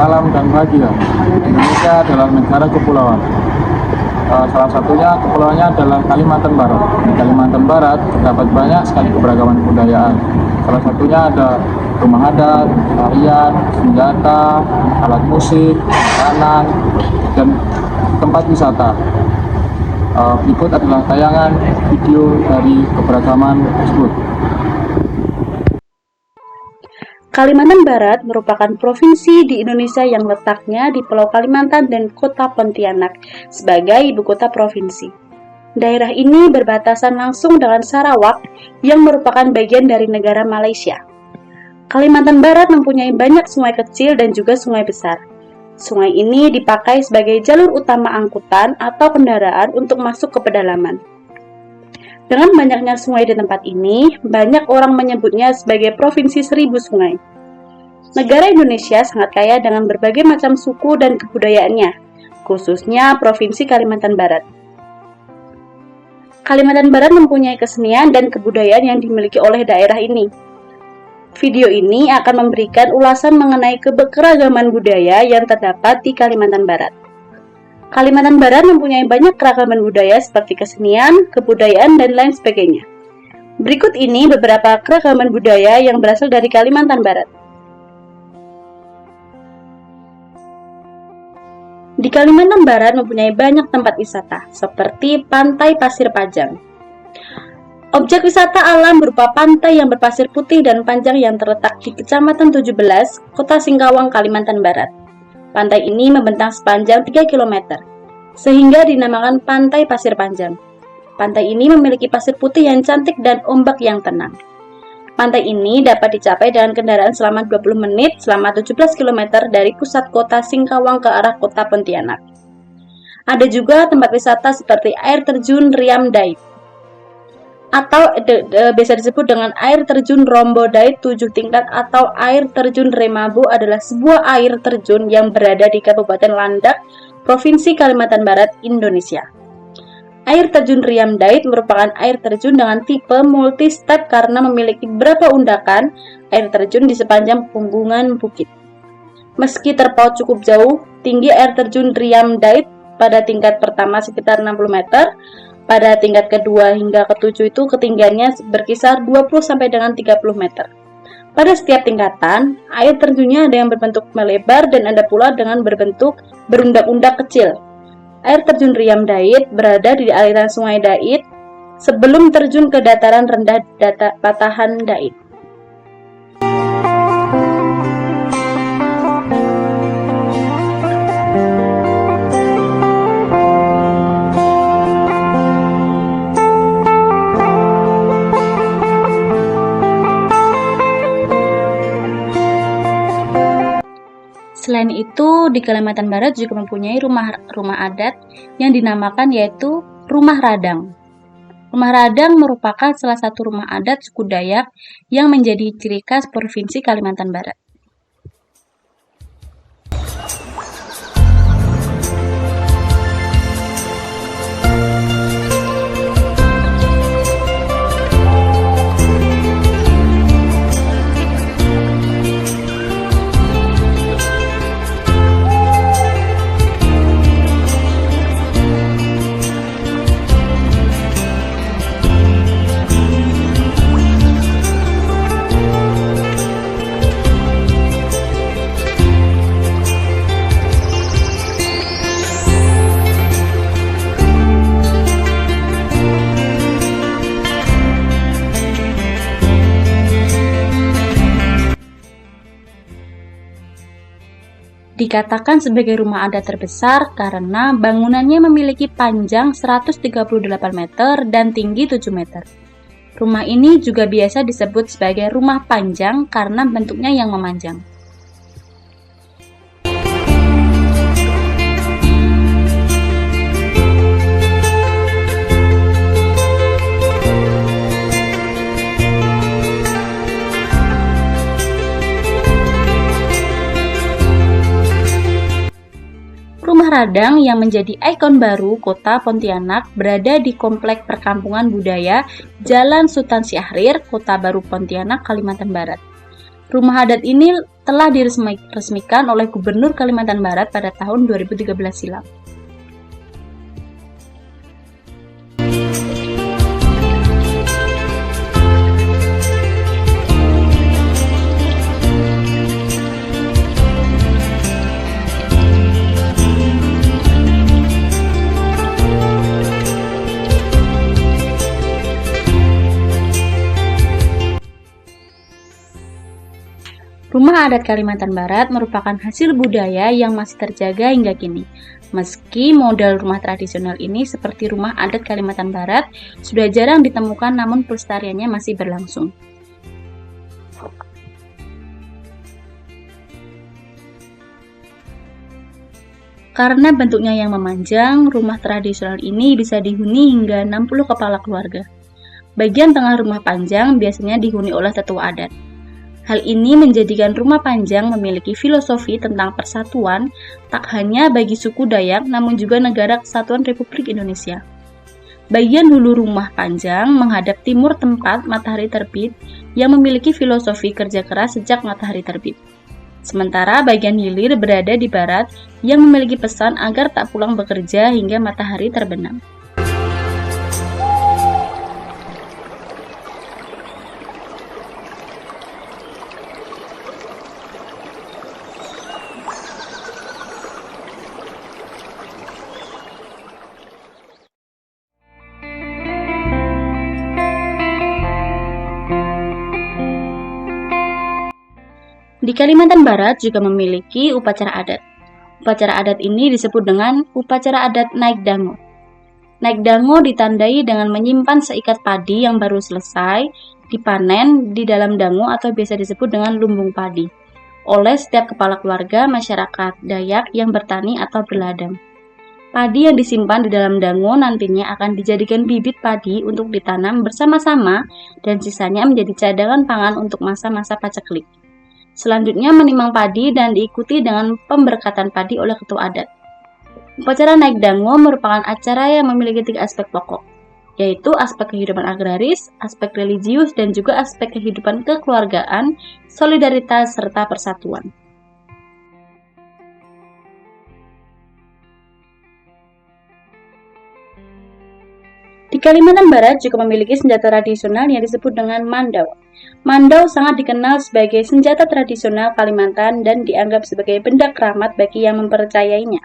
salam dan bahagia. Indonesia adalah negara kepulauan. Salah satunya kepulauannya adalah Kalimantan Barat. Di Kalimantan Barat terdapat banyak sekali keberagaman kebudayaan. Salah satunya ada rumah adat, tarian, senjata, alat musik, makanan, dan tempat wisata. Berikut adalah tayangan video dari keberagaman tersebut. Kalimantan Barat merupakan provinsi di Indonesia yang letaknya di Pulau Kalimantan dan Kota Pontianak sebagai ibu kota provinsi. Daerah ini berbatasan langsung dengan Sarawak yang merupakan bagian dari negara Malaysia. Kalimantan Barat mempunyai banyak sungai kecil dan juga sungai besar. Sungai ini dipakai sebagai jalur utama angkutan atau kendaraan untuk masuk ke pedalaman. Dengan banyaknya sungai di tempat ini, banyak orang menyebutnya sebagai Provinsi Seribu Sungai. Negara Indonesia sangat kaya dengan berbagai macam suku dan kebudayaannya, khususnya Provinsi Kalimantan Barat. Kalimantan Barat mempunyai kesenian dan kebudayaan yang dimiliki oleh daerah ini. Video ini akan memberikan ulasan mengenai keberagaman budaya yang terdapat di Kalimantan Barat. Kalimantan Barat mempunyai banyak keragaman budaya seperti kesenian, kebudayaan, dan lain sebagainya. Berikut ini beberapa keragaman budaya yang berasal dari Kalimantan Barat. Di Kalimantan Barat mempunyai banyak tempat wisata, seperti Pantai Pasir Pajang. Objek wisata alam berupa pantai yang berpasir putih dan panjang yang terletak di Kecamatan 17, Kota Singkawang, Kalimantan Barat. Pantai ini membentang sepanjang 3 km, sehingga dinamakan Pantai Pasir Panjang. Pantai ini memiliki pasir putih yang cantik dan ombak yang tenang. Pantai ini dapat dicapai dengan kendaraan selama 20 menit selama 17 km dari pusat kota Singkawang ke arah kota Pontianak. Ada juga tempat wisata seperti air terjun Riam Dait, atau bisa disebut dengan air terjun Rombo Dait 7 tingkat atau air terjun Remabu adalah sebuah air terjun yang berada di Kabupaten Landak, Provinsi Kalimantan Barat, Indonesia. Air terjun Riam Dait merupakan air terjun dengan tipe multi-step karena memiliki beberapa undakan air terjun di sepanjang punggungan bukit. Meski terpaut cukup jauh, tinggi air terjun Riam Dait pada tingkat pertama sekitar 60 meter, pada tingkat kedua hingga ketujuh itu ketinggiannya berkisar 20 sampai dengan 30 meter. Pada setiap tingkatan, air terjunnya ada yang berbentuk melebar dan ada pula dengan berbentuk berundak-undak kecil. Air terjun Riam Dait berada di aliran Sungai Dait sebelum terjun ke dataran rendah Patahan Dait. Selain itu, di Kalimantan Barat juga mempunyai rumah adat yang dinamakan yaitu Rumah Radang. Rumah Radang merupakan salah satu rumah adat suku Dayak yang menjadi ciri khas Provinsi Kalimantan Barat. Dikatakan sebagai rumah adat terbesar karena bangunannya memiliki panjang 138 meter dan tinggi 7 meter. Rumah ini juga biasa disebut sebagai rumah panjang karena bentuknya yang memanjang. Rumah Radang yang menjadi ikon baru kota Pontianak berada di Komplek Perkampungan Budaya Jalan Sultan Syahrir, Kota Baru Pontianak, Kalimantan Barat. Rumah adat ini telah diresmikan oleh Gubernur Kalimantan Barat pada tahun 2013 silam. Rumah adat Kalimantan Barat merupakan hasil budaya yang masih terjaga hingga kini. Meski model rumah tradisional ini seperti rumah adat Kalimantan Barat sudah jarang ditemukan, namun pelestariannya masih berlangsung. Karena bentuknya yang memanjang, rumah tradisional ini bisa dihuni hingga 60 kepala keluarga. Bagian tengah rumah panjang biasanya dihuni oleh tetua adat. Hal ini menjadikan rumah panjang memiliki filosofi tentang persatuan tak hanya bagi suku Dayak namun juga negara kesatuan Republik Indonesia. Bagian hulu rumah panjang menghadap timur tempat matahari terbit yang memiliki filosofi kerja keras sejak matahari terbit. Sementara bagian hilir berada di barat yang memiliki pesan agar tak pulang bekerja hingga matahari terbenam. Di Kalimantan Barat juga memiliki upacara adat. Upacara adat ini disebut dengan upacara adat naik dango. Naik dango ditandai dengan menyimpan seikat padi yang baru selesai dipanen di dalam dango atau biasa disebut dengan lumbung padi oleh setiap kepala keluarga masyarakat Dayak yang bertani atau berladang. Padi yang disimpan di dalam dango nantinya akan dijadikan bibit padi untuk ditanam bersama-sama dan sisanya menjadi cadangan pangan untuk masa-masa paceklik. Selanjutnya menimang padi dan diikuti dengan pemberkatan padi oleh ketua adat. Upacara naik dango merupakan acara yang memiliki 3 aspek pokok, yaitu aspek kehidupan agraris, aspek religius, dan juga aspek kehidupan kekeluargaan, solidaritas, serta persatuan. Di Kalimantan Barat juga memiliki senjata tradisional yang disebut dengan mandau. Mandau sangat dikenal sebagai senjata tradisional Kalimantan dan dianggap sebagai benda keramat bagi yang mempercayainya.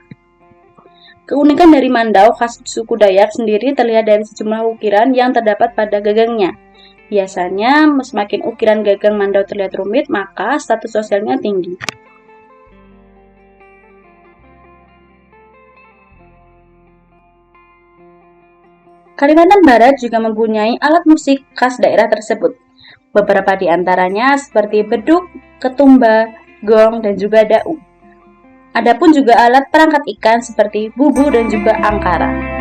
Keunikan dari mandau khas suku Dayak sendiri terlihat dari sejumlah ukiran yang terdapat pada gagangnya. Biasanya, semakin ukiran gagang mandau terlihat rumit, maka status sosialnya tinggi. Kalimantan Barat juga mempunyai alat musik khas daerah tersebut. Beberapa di antaranya seperti beduk, ketumba, gong, dan juga daung. Adapun juga alat perangkat ikan seperti bubu dan juga angkara.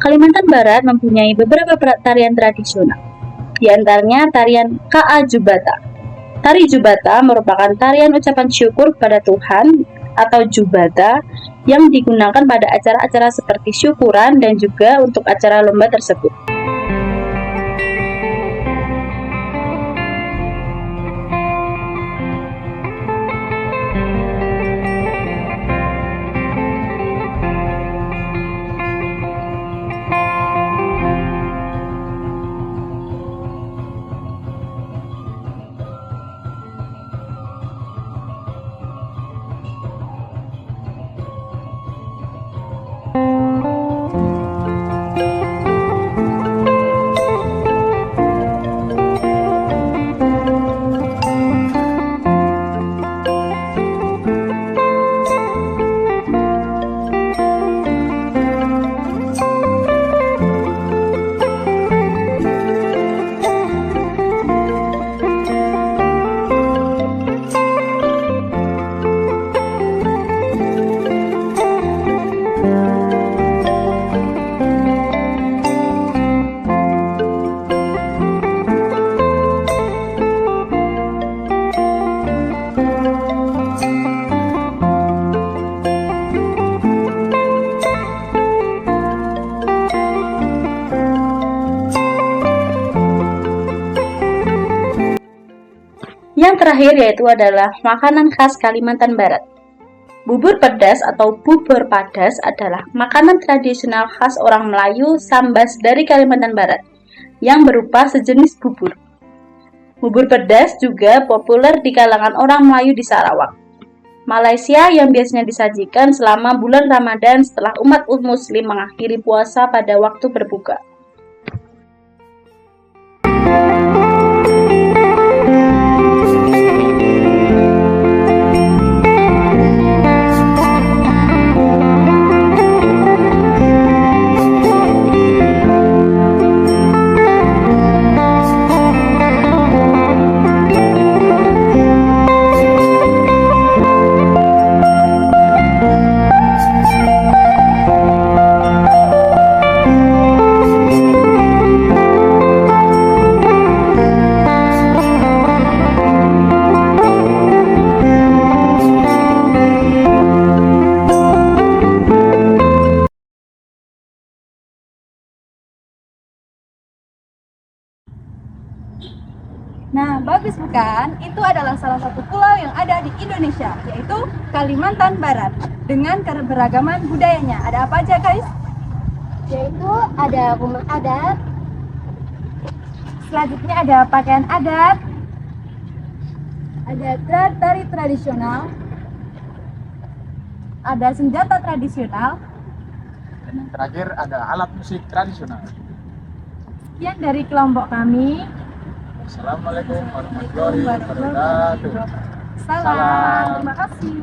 Kalimantan Barat mempunyai beberapa tarian tradisional, di antaranya tarian Ka'a Jubata. Tari Jubata merupakan tarian ucapan syukur kepada Tuhan atau Jubata yang digunakan pada acara-acara seperti syukuran dan juga untuk acara lomba tersebut. yang terakhir yaitu adalah makanan khas Kalimantan Barat. Bubur pedas atau bubur padas adalah makanan tradisional khas orang Melayu Sambas dari Kalimantan Barat yang berupa sejenis bubur. Bubur pedas juga populer di kalangan orang Melayu di Sarawak, Malaysia yang biasanya disajikan selama bulan Ramadan setelah umat Muslim mengakhiri puasa pada waktu berbuka. Nah, bagus bukan? Itu adalah salah satu pulau yang ada di Indonesia, yaitu Kalimantan Barat, dengan keberagaman budayanya. Ada apa aja, guys? Yaitu ada rumah adat, Selanjutnya ada pakaian adat, ada tari tradisional, ada senjata tradisional. Dan yang terakhir ada alat musik tradisional. Sekian dari kelompok kami. Assalamualaikum warahmatullahi wabarakatuh. Salam. Terima kasih.